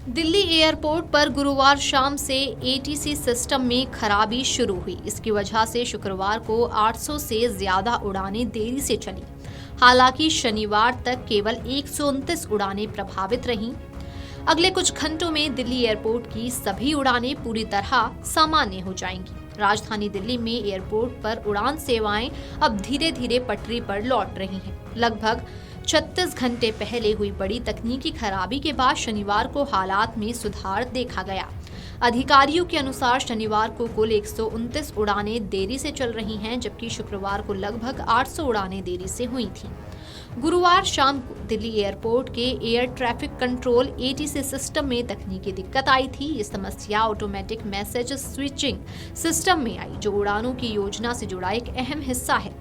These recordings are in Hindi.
दिल्ली एयरपोर्ट पर गुरुवार शाम से एटीसी सिस्टम में खराबी शुरू हुई। इसकी वजह से शुक्रवार को 800 से ज्यादा उड़ानें देरी से चली। हालांकि शनिवार तक केवल 129 उड़ानें प्रभावित रहीं। अगले कुछ घंटों में दिल्ली एयरपोर्ट की सभी उड़ानें पूरी तरह सामान्य हो जाएंगी। राजधानी दिल्ली में एयरपोर्ट पर उड़ान सेवाएं अब धीरे धीरे पटरी पर लौट रही हैं। लगभग 36 घंटे पहले हुई बड़ी तकनीकी खराबी के बाद शनिवार को हालात में सुधार देखा गया। अधिकारियों के अनुसार शनिवार को कुल 129 उड़ानें देरी से चल रही हैं, जबकि शुक्रवार को लगभग 800 उड़ानें देरी से हुई थीं। गुरुवार शाम को दिल्ली एयरपोर्ट के air traffic control ATC system में तकनीकी दिक्कत आई थी। ये समस्या ऑटोमेटिक मैसेज स्विचिंग सिस्टम में आई, जो उड़ानों की योजना से जुड़ा एक अहम हिस्सा है।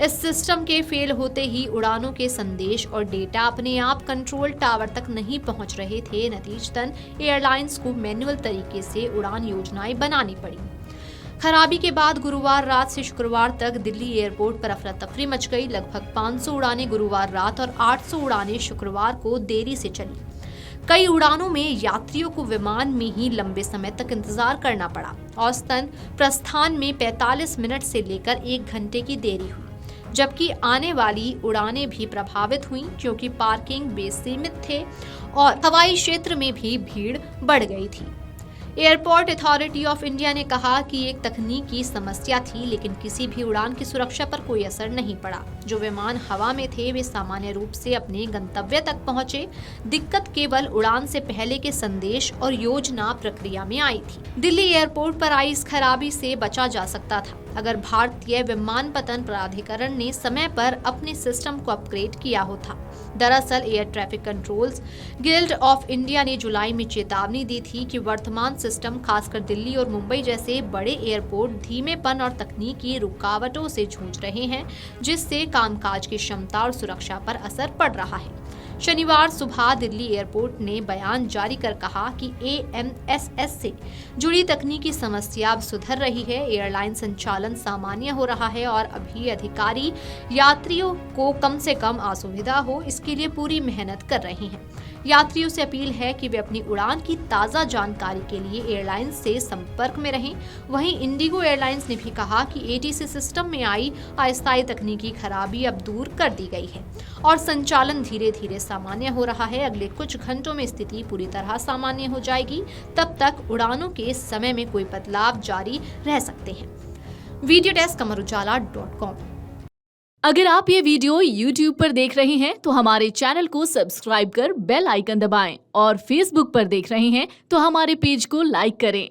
इस सिस्टम के फेल होते ही उड़ानों के संदेश और डेटा अपने आप कंट्रोल टावर तक नहीं पहुंच रहे थे। नतीजतन एयरलाइंस को मैन्युअल तरीके से उड़ान योजनाएं बनानी पड़ी। खराबी के बाद गुरुवार रात से शुक्रवार तक दिल्ली एयरपोर्ट पर अफरा तफरी मच गई। लगभग 500 उड़ानें गुरुवार रात और 800 उड़ानें शुक्रवार को देरी से चली। कई उड़ानों में यात्रियों को विमान में ही लंबे समय तक इंतजार करना पड़ा। औसतन प्रस्थान में 45 मिनट से लेकर 1 घंटे की देरी हुई, जबकि आने वाली उड़ानें भी प्रभावित हुईं, क्योंकि पार्किंग बेसीमित थे और हवाई क्षेत्र में भी भीड़ बढ़ गई थी। एयरपोर्ट अथॉरिटी ऑफ इंडिया ने कहा कि एक तकनीकी समस्या थी, लेकिन किसी भी उड़ान की सुरक्षा पर कोई असर नहीं पड़ा। जो विमान हवा में थे वे सामान्य रूप से अपने गंतव्य तक पहुंचे। दिक्कत केवल उड़ान से पहले के संदेश और योजना प्रक्रिया में आई थी। दिल्ली एयरपोर्ट पर आई इस खराबी से बचा जा सकता था अगर भारतीय विमानपत्तन प्राधिकरण ने समय पर अपने सिस्टम को अपग्रेड किया होता। दरअसल air traffic controls guild of India ने जुलाई में चेतावनी दी थी कि वर्तमान सिस्टम खासकर दिल्ली और मुंबई जैसे बड़े एयरपोर्ट धीमेपन और तकनीकी रुकावटों से जूझ रहे हैं, जिससे कामकाज की क्षमता और सुरक्षा पर असर पड़ रहा है। शनिवार सुबह दिल्ली एयरपोर्ट ने बयान जारी कर कहा कि AMSS से जुड़ी तकनीकी समस्या अब सुधर रही है। एयरलाइन संचालन सामान्य हो रहा है और अभी अधिकारी यात्रियों को कम से कम असुविधा हो, इसके लिए पूरी मेहनत कर रहे हैं। यात्रियों से अपील है कि वे अपनी उड़ान की ताज़ा जानकारी के लिए एयरलाइन से संपर्क में रहें। वहीं इंडिगो एयरलाइंस ने भी कहा कि एटीसी सिस्टम में आई अस्थायी तकनीकी खराबी अब दूर कर दी गई है और संचालन धीरे धीरे सामान्य हो रहा है। अगले कुछ घंटों में स्थिति पूरी तरह सामान्य हो जाएगी। तब तक उड़ानों के समय में कोई बदलाव जारी रह सकते हैं। Video desk amarujala.com। अगर आप ये वीडियो YouTube पर देख रहे हैं तो हमारे चैनल को सब्सक्राइब कर बेल आइकन दबाएं और Facebook पर देख रहे हैं तो हमारे पेज को लाइक करें।